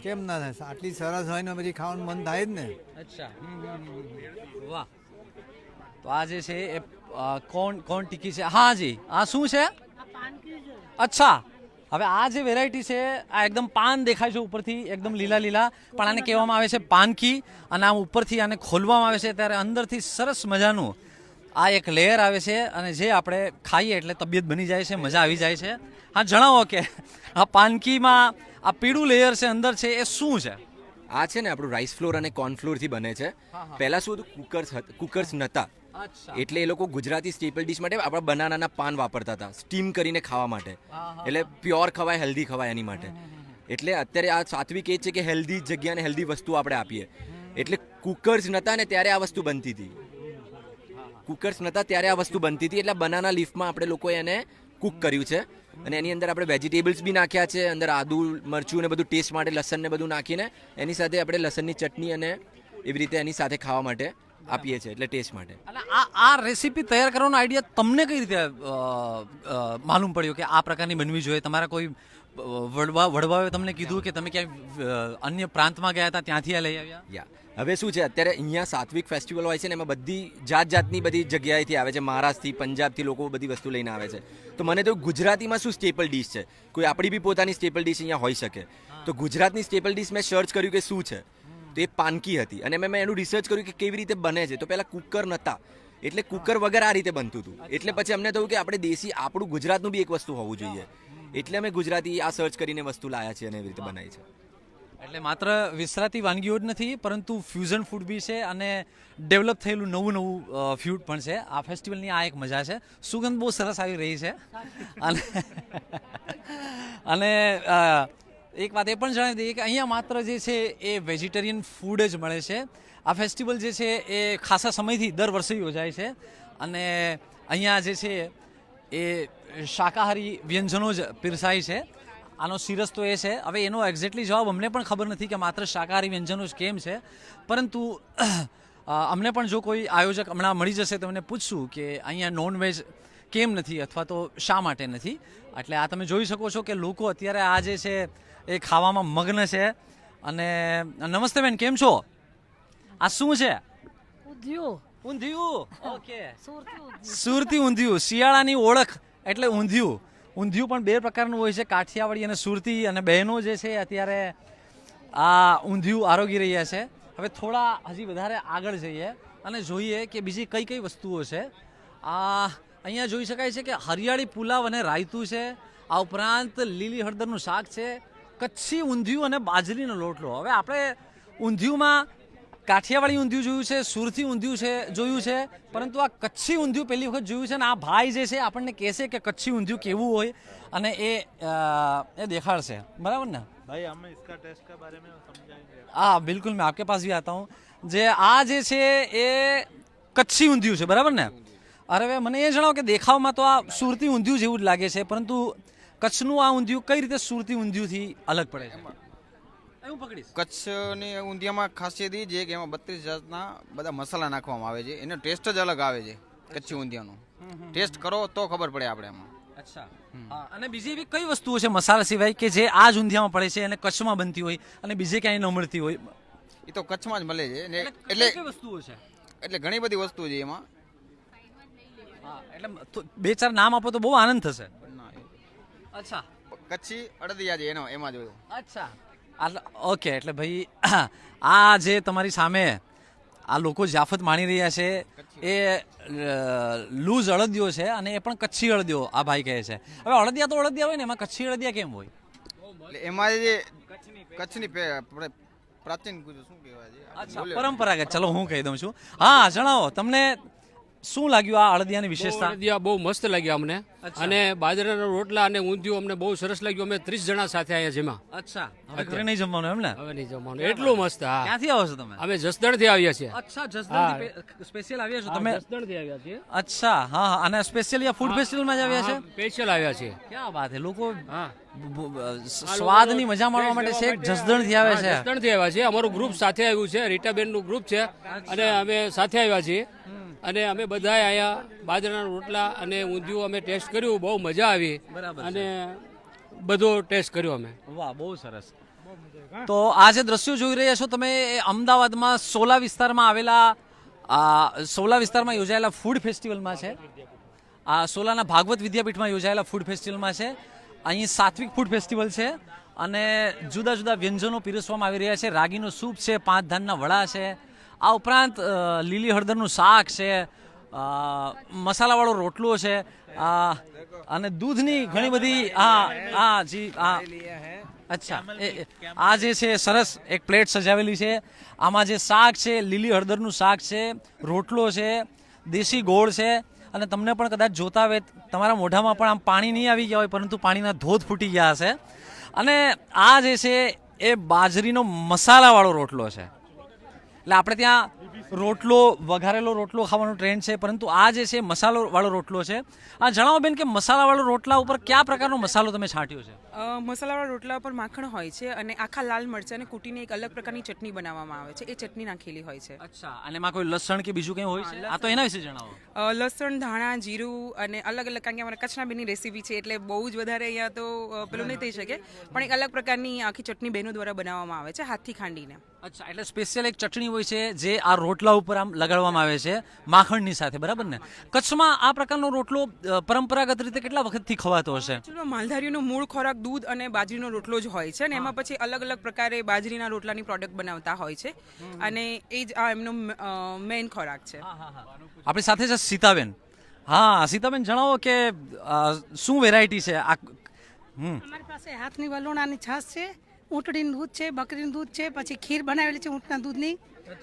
કેમ ના થાય? આટલી સરસ હોય ને પછી ખાવાનું મન થાય જ ને. અચ્છા, વાહ. તો આ જે છે એ કોણ ટીકી છે? હા જી, આ શું છે? અચ્છા, હવે આ જે વેરાયટી છે આ એકદમ પાન દેખાય છે ઉપરથી, એકદમ લીલા લીલા, પણ આને કહેવામાં આવે છે પાનકી. અને આમ ઉપરથી આને ખોલવામાં આવે છે ત્યારે અંદરથી સરસ મજાનું આ એક લેયર આવે છે અને જે આપણે ખાઈએ એટલે તબિયત બની જાય છે, મજા આવી જાય છે. હા, જણાવો કે આ પાનકીમાં આ પીળું લેયર છે અંદર છે એ શું છે? આ છે ને આપણું રાઈસ ફ્લોર અને કોર્નફ્લોરથી બને છે. પહેલાં શું હતું, કુકર્સ નહોતા, એટલે એ લોકો ગુજરાતી સ્ટેપલ ડિશ માટે આપણા બનાનાના પાન વાપરતા હતા સ્ટીમ કરીને ખાવા માટે. એટલે પ્યોર ખવાય, હેલ્ધી ખવાય એની માટે. એટલે અત્યારે આ સાત્વિક એ જ છે કે હેલ્ધી જગ્યાને હેલ્ધી વસ્તુ આપણે આપીએ. એટલે કુકર્સ નહોતા ને ત્યારે આ વસ્તુ બનતી હતી. એટલે બનાના લીફમાં આપણે લોકોએ એને કુક કર્યું છે અને એની અંદર આપણે વેજીટેબલ્સ બી નાખ્યા છે, અંદર આદુ મરચું ને બધું ટેસ્ટ માટે, લસણ ને બધું નાખીને એની સાથે આપણે લસણની ચટણી અને એવી રીતે એની સાથે ખાવા માટે આપીએ છીએ, એટલે ટેસ્ટ માટે. અને આ રેસીપી તૈયાર કરવાનો આઈડિયા તમને કઈ રીતે માલુમ પડ્યો કે આ પ્રકારની બનવી જોઈએ? તમારા કોઈ વડવાઓએ તમને કીધું કે તમે ક્યાંય અન્ય પ્રાંતમાં ગયા હતા ત્યાંથી આ લઈ આવ્યા? હવે શું છે, અત્યારે અહીંયા સાત્વિક ફેસ્ટિવલ હોય છે ને એમાં બધી જાતની બધી જગ્યાએથી આવે છે, મહારાષ્ટ્રથી, પંજાબથી લોકો બધી વસ્તુ લઈને આવે છે. તો મને તો ગુજરાતીમાં શું સ્ટેપલ ડિશ છે, કોઈ આપણી બી પોતાની સ્ટેપલ ડિશ અહીંયા હોઈ શકે. તો ગુજરાતની સ્ટેપલ ડિશ મેં સર્ચ કર્યું કે શું છે, તો એ પાનકી હતી. અને મેં એનું રિસર્ચ કર્યું કે કેવી રીતે બને છે. તો પહેલાં કુકર નહોતા, એટલે કુકર વગર આ રીતે બનતું હતું. એટલે પછી અમને થયું કે આપણે દેશી આપણું ગુજરાતનું બી એક વસ્તુ હોવું જોઈએ. એટલે અમે ગુજરાતી આ સર્ચ કરીને વસ્તુ લાયા છે અને એવી રીતે બનાવી છે. એટલે માત્ર વિસરાતી વાનગીઓ જ નથી, પરંતુ ફ્યુઝન ફૂડ બી છે અને ડેવલપ થયેલું નવું ફૂડ પણ છે. આ ફેસ્ટિવલની આ એક મજા છે. સુગંધ બહુ સરસ આવી રહી છે. અને એક વાત એ પણ જણાવી દઈએ કે અહીંયા માત્ર જે છે એ વેજીટેરિયન ફૂડ જ મળે છે. આ ફેસ્ટિવલ જે છે એ ખાસા સમયથી દર વર્ષે યોજાય છે અને અહીંયા જે છે એ શાકાહારી વ્યંજનો જ પીરસાય છે. આનો સિરસ તો એ છે. હવે એનો એક્ઝેક્ટલી જવાબ અમને પણ ખબર નથી કે માત્ર શાકાહારી વ્યંજનો જ કેમ છે, પરંતુ અમને પણ જો કોઈ આયોજક હમણાં મળી જશે તો અમને પૂછશું કે અહીંયા નોનવેજ કેમ નથી અથવા તો શા માટે નથી. એટલે આ તમે જોઈ શકો છો કે લોકો અત્યારે આ જે છે એ ખાવામાં મગ્ન છે. અને નમસ્તે બેન, કેમ છો? આ શું છે? ઊંધિયું. ઓકે, સુરતી ઊંધિયું. શિયાળાની ઓળખ એટલે ઊંધિયું. ઊંધિયું પણ બે પ્રકારનું હોય છે, કાઠિયાવાડી અને સુરતી. અને બહેનો જે છે અત્યારે આ ઊંધિયું આરોગી રહ્યા છે. હવે થોડા હજી વધારે આગળ જઈએ અને જોઈએ કે બીજી કઈ કઈ વસ્તુઓ છે. અહીંયા જોઈ શકાય છે કે હરિયાળી પુલાવ અને રાયતું છે. આ ઉપરાંત લીલી હળદરનું શાક છે, કચ્છી ઊંધિયું અને બાજરીનો લોટલો. હવે આપણે ઊંધિયુંમાં કાઠિયાવાડી ઊંધિયું જોયું છે, સુરતી ઊંધિયું છે જોયું છે, પરંતુ આ કચ્છી ઊંધિયું પહેલી વખત જોયું છે. અને આ ભાઈ જે છે આપણને કહેશે કે કચ્છી ઊંધિયું કેવું હોય અને એ દેખાડશે. બરાબર ને भाई? हमें इसका टेस्ट के बारे में समझाएंगे. हाँ बिल्कुल, मैं आपके पास भी आता हूँ. જે આ જે છે એ કચ્છી ઊંધિયું છે, બરાબર ને? અરે હવે મને એ જણાવો કે દેખાવમાં તો આ સુરતી ઊંધિયું જેવું જ લાગે છે, પરંતુ કચ્છનું આ ઊંધિયું કઈ રીતે સુરતી ઊંધિયુંથી અલગ પડે છે? કચ્છની ઊંધિયામાં ખાસિયત એ છે કે એમાં 32 જાતના બધા મસાલા નાખવામાં આવે છે. એનો ટેસ્ટ જ અલગ આવે છે. કચ્છી ઊંધિયાનો ટેસ્ટ કરો તો ખબર પડે આપણે એમાં. અચ્છા. અને બીજી એવી કઈ વસ્તુઓ છે મસાલા સિવાય કે જે આ જ ઊંધિયામાં પડે છે અને કચ્છમાં બનતી હોય અને બીજે ક્યાંય ન મળતી હોય? એ તો કચ્છમાં જ મળે છે. એટલે કઈ વસ્તુઓ છે? એટલે ઘણી બધી વસ્તુઓ છે એમાં. એટલે બે ચાર નામ આપો તો બહુ આનંદ થશે. અચ્છા, કચ્છી અડદિયા છે એમાં જોયું. અચ્છા, ઓકે. એટલે ભાઈ આ જે તમારી સામે આ લોકો જાફત માણી રહ્યા છે એ લૂઝ અળદિયો છે અને એ પણ કચ્છી અળદિયો આ ભાઈ કહે છે. હવે અળદિયા તો અળદિયા હોય ને, એમાં કચ્છી અળદિયા કેમ હોય? એટલે એમાં જે કચ્છની પ્રાચીન શું કહેવાય છે, અચ્છા, પરંપરાગત. ચલો હું કહી દઉં છું. હા, જણાવો તમને શું લાગ્યું આ અળદિયાની વિશેષતા? અળદિયા બહુ મસ્ત લાગ્યા અમને. અને બાજરાના રોટલા અને ઊંધિયું અમને બહુ સરસ લાગ્યું. અમે 30 જણા સાથે આવ્યા છે એમાં. અચ્છા, હવે ઘરે નહીં જમવાનું એમ ને? હવે નહીં જમવાનું, એટલું મસ્ત. હા. ક્યાંથી આવો છો તમે? અમે જસદણથી આવ્યા છીએ. અચ્છા, જસદણથી સ્પેશિયલ આવ્યા છો તમે? જસદણથી આવ્યા છીએ. અચ્છા, હા હા. અને સ્પેશિયલ ફૂડ ફેસ્ટિવલમાં જ આવ્યા છે? સ્પેશિયલ આવ્યા છે. ક્યાં વાત છે. લોકો સ્વાદની મજા માણવા માટે છે જસદણથી આવે છે. જસદણથી આવ્યા છે. અમારું ગ્રુપ સાથે આવ્યું છે, રીટાબેનનું ગ્રુપ છે અને અમે સાથે આવ્યા છીએ. અને અમે બધા અહીંયા બાજરાના રોટલા અને ઊંધિયું અમે ટેસ્ટ કર્યું, બહુ મજા આવી. અને બધો ટેસ્ટ કર્યો અમે. વાહ, બહુ સરસ. તો આ જે દ્રશ્યો જોઈ રહ્યા છો તમે એ અમદાવાદમાં સોલા વિસ્તારમાં આવેલા સોલા વિસ્તારમાં યોજાયેલા ફૂડ ફેસ્ટિવલમાં છે. આ સોલાના ભાગવત વિદ્યાપીઠમાં યોજાયેલા ફૂડ ફેસ્ટિવલમાં છે. અહીં સાત્વિક ફૂડ ફેસ્ટિવલ છે અને જુદા જુદા વ્યંજનો પીરસવામાં આવી રહ્યા છે. રાગીનો સૂપ છે, 5 ધાનના વડા છે, આ ઉપરાંત લીલી હળદરનું શાક છે, મસાલાવાળો રોટલો છે, અને દૂધની ઘણી બધી જી અચ્છા આ જે છે સરસ એક પ્લેટ સજાવેલી છે. આમાં જે શાક છે લીલી હળદરનું શાક છે, રોટલો છે, દેશી ગોળ છે, અને તમને પણ કદાચ જોતા આવે તમારા મોઢામાં પણ આમ પાણી નહીં આવી ગયા હોય, પરંતુ પાણીના ધોધ ફૂટી ગયા હશે. અને આ જે છે એ બાજરીનો મસાલાવાળો રોટલો છે. એટલે આપણે ત્યાં રોટલો વઘારેલો રોટલો ખાવાનો ટ્રેન્ડ છે, પરંતુ આ જે છે મસાલાવાળો રોટલો છે. જણાવો બેન કે મસાલાવાળો રોટલા ઉપર કયા પ્રકારનો મસાલો તમે છાંટ્યો છે? મસાલાવાળા રોટલા પર માખણ હોય છે અને આખા લાલ મરચાંને કૂટીને એક અલગ પ્રકારની ચટણી બનાવવામાં આવે છે. એ ચટણી નાખેલી હોય છે. અચ્છા, અને એમાં કોઈ લસણ કે બીજું કંઈ હોય છે? આ તો એના વિશે જણાવો. લસણ, ધાણા, જીરું અને અલગ અલગ, કારણ કે અમારા કચ્છના બેનની રેસીપી છે એટલે બહુ જ વધારે અહીંયા તો પેલું નહીં થઈ શકે, પણ એક અલગ પ્રકારની આખી ચટણી બહેનો દ્વારા બનાવવામાં આવે છે હાથથી ખાંડીને. અચ્છા, એટલે સ્પેશિયલ એક ચટણી હોય છે જે આ રોટલા ઉપર આમ લગાડવામાં આવે છે માખણની સાથે, બરાબર ને? કચ્છમાં આ પ્રકારનો રોટલો પરંપરાગત રીતે કેટલા વખતથી ખવાતો હશે? એકચ્યુઅલમાં માલધારીનો મૂળ ખોરાક દૂધ અને બાજરીનો રોટલો જ હોય છે, અને એમાં પછી અલગ અલગ પ્રકારે બાજરીના રોટલાની પ્રોડક્ટ બનાવતા હોય છે, અને એ જ આ એમનો મેઇન ખોરાક છે. આપણી સાથે છે સીતાબેન. હા સીતાબેન, જણાવો કે શું વેરાયટી છે આ? અમારી પાસે હાથની વલોણાની છાશ છે, ઊંટડીનું દૂધ છે, બકરીનું દૂધ છે, પછી ખીર બનાવેલી છે ઊંટના દૂધની,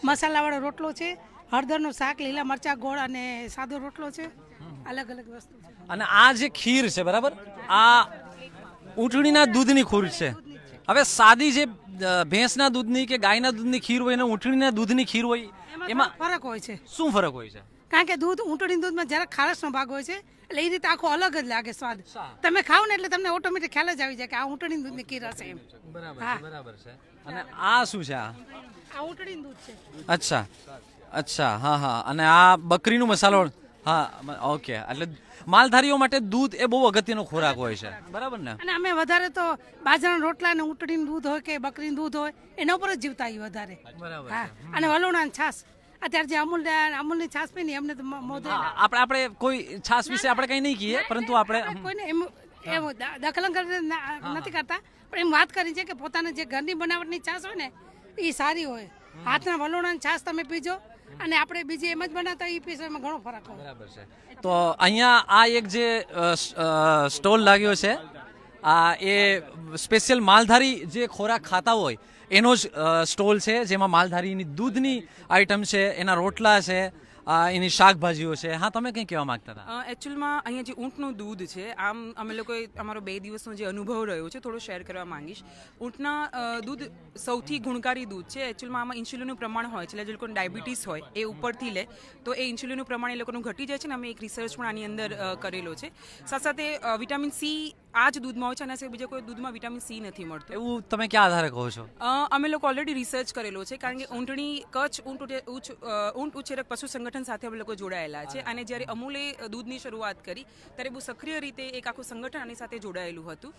મસાલાવાળો રોટલો છે, હળદરનું શાક, લીલા મરચા, ગોળ અને સાદો રોટલો છે, અલગ અલગ વસ્તુ છે. અને આ જે ખીર છે, બરાબર, આ ઊંટડીના દૂધની ખીર છે. હવે સાદી જે ભેંસના દૂધની કે ગાયના દૂધની ખીર હોય ને ઊંટડીના દૂધની ખીર હોય, એમાં ફરક હોય છે. શું ફરક હોય છે? કારણ કે દૂધ ઊંટડીના દૂધમાં જરાક ખારસનો ભાગ હોય છે, એટલે એ રીતે આખો અલગ જ લાગે સ્વાદ. તમે ખાવ ને એટલે તમને ઓટોમેટિક ખ્યાલ જ આવી જાય કે આ ઊંટડીના દૂધની ખીર હશે એમ. બરાબર છે. અને આ શું છે? આ ઊંટડીનું દૂધ છે. અચ્છા અચ્છા, હા. અને આ બકરીનો મસાલો. હા, ઓકે. એટલે માલધારીઓ માટે દૂધ એ બહુ અગત્યનો ખોરાક હોય છે, બરાબર ને? અને અમે વધારે તો બાજરાના રોટલા અને ઊંટડીનું દૂધ હોય કે બકરીનું દૂધ હોય એના ઉપર જ જીવતા હોય વધારે. હા, અને વલોણાની છાશ. અત્યારે જે અમૂલની છાશ પી ને એમને તો મોઢે આપણે કોઈ છાશ વિશે આપણે કંઈ નહીં કહીએ, પરંતુ આપણે કોઈને એમ દખલ નથી કરતા, પણ એમ વાત કરી છે કે પોતાને જે ઘરની બનાવટની છાશ હોય ને એ સારી હોય. હાથના વલોણાની છાશ તમે પીજો અને આપણે બીજી એમ જ બનાવતા એ પીસો, એમાં ઘણો ફરક હોય. બરાબર છે. તો અહીંયા આ એક જે સ્ટોલ લાગ્યો છે, આ એ સ્પેશિયલ માલધારી જે ખોરાક ખાતા હોય એનો જ સ્ટોલ છે, જેમાં માલધારીની દૂધની આઈટમ છે, એના રોટલા છે, એની શાકભાજીઓ છે. હા, તમે કંઈ કહેવા માંગતા હતા? એકચ્યુઅલમાં અહીંયા જે ઊંટનું દૂધ છે, આમ અમે લોકોએ અમારો 2 દિવસનો જે અનુભવ રહ્યો છે થોડો શેર કરવા માંગીશ. ઊંટના દૂધ સૌથી ગુણકારી દૂધ છે. એકચ્યુઅલમાં આમાં ઇન્સ્યુલિનનું પ્રમાણ હોય છે, એટલે જે લોકોને ડાયાબિટીસ હોય એ ઉપરથી લે તો એ ઇન્સ્યુલિનનું પ્રમાણ એ લોકોનું ઘટી જાય છે, ને અમે એક રિસર્ચ પણ આની અંદર કરેલો છે. સાથે સાથે વિટામિન સી આ જ દૂધમાં હોય છે, અને બીજા કોઈ દૂધમાં વિટામિન સી નથી મળતું. એવું તમે ક્યાં આધારે કહો છો? અમે લોકો ઓલરેડી રિસર્ચ કરેલો છે, કારણ કે ઊંટણી કચ્છ ઊંટ ઉછેરક પશુ સંગઠન સાથે અમે લોકો જોડાયેલા છે, અને જ્યારે અમૂલે દૂધની શરૂઆત કરી ત્યારે બહુ સક્રિય રીતે એક આખું સંગઠન આની સાથે જોડાયેલું હતું,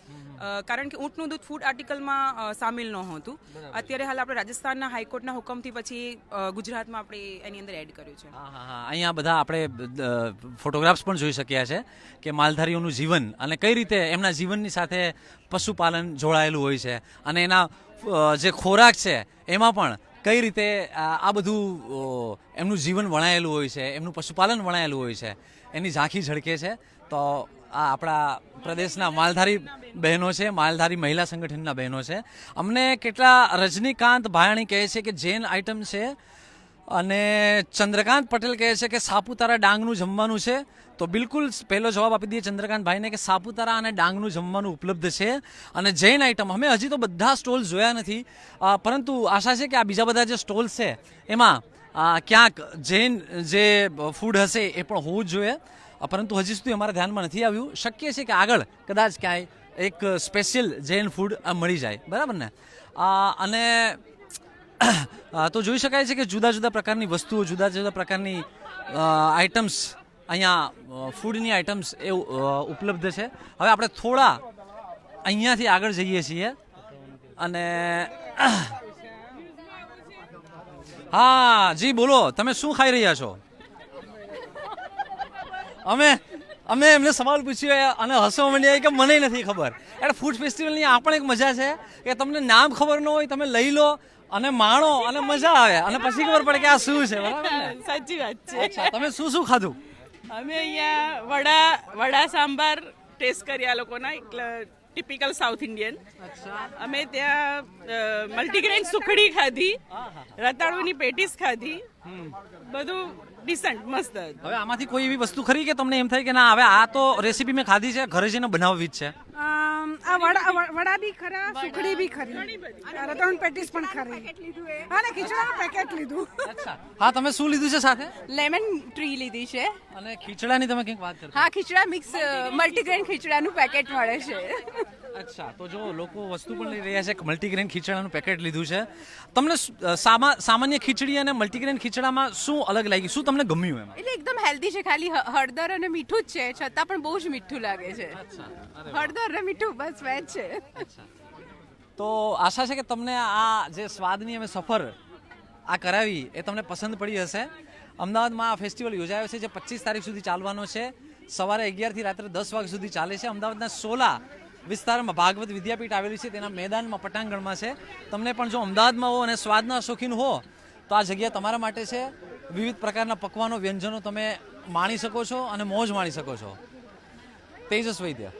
કારણ કે ઊંટનું દૂધ ફૂડ આર્ટિકલમાં સામેલ નહોતું. અત્યારે હાલ આપણે રાજસ્થાનના હાઈકોર્ટના હુકમથી પછી ગુજરાતમાં આપણે એની અંદર એડ કર્યું છે. અહીંયા બધા આપણે ફોટોગ્રાફ્સ પણ જોઈ શક્યા છે કે માલધારીઓનું જીવન અને કઈ રીતે એમના જીવનની સાથે પશુપાલન જોડાયેલું હોય છે, અને એના જે ખોરાક છે એમાં પણ કઈ રીતે આ બધું એમનું જીવન વણાયેલું હોય છે, એમનું પશુપાલન વણાયેલું હોય છે, એની ઝાંખી ઝળકે છે. તો આ આપણા પ્રદેશના માલધારી બહેનો છે, માલધારી મહિલા સંગઠનના બહેનો છે. અમને કેટલા રજનીકાંત ભાયાણી કહે છે કે જૈન આઈટમ છે, અને ચંદ્રકાંત પટેલ કહે છે કે સાપુતારા ડાંગનું જમવાનું છે. તો બિલકુલ પહેલો જવાબ આપી દઈએ ચંદ્રકાંતભાઈને કે સાપુતારા અને ડાંગનું જમવાનું ઉપલબ્ધ છે. અને જૈન આઈટમ અમે હજી તો બધા સ્ટોલ જોયા નથી, પરંતુ આશા છે કે આ બીજા બધા જે સ્ટોલ્સ છે એમાં ક્યાંક જૈન જે ફૂડ હશે એ પણ હોવું જ જોઈએ, પરંતુ હજી સુધી અમારા ધ્યાનમાં નથી આવ્યું. શક્ય છે કે આગળ કદાચ ક્યાંય એક સ્પેશિયલ જૈન ફૂડ મળી જાય, બરાબર ને? અને તો જોઈ શકાય છે કે જુદા જુદા પ્રકારની વસ્તુઓ, જુદા જુદા પ્રકારની આઇટમ્સ અહીંયા ફૂડની આઇટમ્સ એ ઉપલબ્ધ છે. હવે આપણે થોડા અહીંયાથી આગળ જઈએ છીએ, અને હા જી બોલો, તમે શું ખાઈ રહ્યા છો? અમે એમને સવાલ પૂછ્યો અને હસવા માંડ્યા કે મને નથી ખબર. એટલે ફૂડ ફેસ્ટિવલની આ પણ એક મજા છે કે તમને નામ ખબર ન હોય, તમે લઈ લો અને માણો અને મજા આવે, અને પછી ખબર પડે કે આ શું છે. બરાબર ને? સાચી વાત છે. અચ્છા, તમે શું ખાધું? અમે અહીંયા વડા સાંભાર ટેસ્ટ કર્યા લોકોના એટલે ટિપિકલ સાઉથ ઇન્ડિયન. અમે ત્યાં મલ્ટીગ્રેન સુખડી ખાધી, રતાળુની પેટીસ ખાધી, બધું ડિસન્ટ મસ્ત. હવે આમાંથી કોઈ એવી વસ્તુ ખરી કે તમને એમ થાય કે ના હવે આ તો રેસીપી મેં ખાધી છે, ઘરે જઈને બનાવવી જ છે? આ વડા બી ખરા, સુખડી બી ખરી, રતાળુની પેટીસ પણ ખરી, અને ખીચડાનું પેકેટ લીધું. હા, તમે શું લીધું છે સાથે? લેમન ટ્રી લીધી છે. અને ખીચડાની તમે કંઈક વાત કરતા? હા, ખીચડા મિક્સ મલ્ટીગ્રેન ખીચડાનું પેકેટ મળે છે. અચ્છા, તો જો લોકો વસ્તુ પણ લઈ રહ્યા છે, મલ્ટીગ્રેન ખીચડાનું પેકેટ લીધું છે. તમને સામાન્ય ખીચડી અને મલ્ટીગ્રેન ખીચડામાં શું અલગ લાગી, શું તમને ગમ્યું એમાં? એટલે એકદમ હેલ્ધી છે, ખાલી હળદર અને મીઠું જ છે, છતાં પણ બહુ જ મીઠું લાગે છે. હળદર અને મીઠું બસ વેજ છે. તો આશા છે કે તમને આ જે સ્વાદની અમે સફર આ કરાવી એ તમને પસંદ પડી હશે. અમદાવાદમાં આ ફેસ્ટિવલ યોજાયો છે જે 25 તારીખ સુધી ચાલવાનો છે. સવારે 11 થી રાત્રે 10 વાગ્યા સુધી ચાલે છે. અમદાવાદના સોલા વિસ્તારમાં ભાગવત વિદ્યાપીઠ આવેલી છે, તેના મેદાનમાં પટાંગણમાં છે. તમને પણ જો અમદાવાદમાં હો અને સ્વાદના શોખીન હો તો આ જગ્યા તમારા માટે છે. વિવિધ પ્રકારના પકવાનો, વ્યંજનો તમે માણી શકો છો અને મોજ માણી શકો છો. તેજસ વૈદ્ય.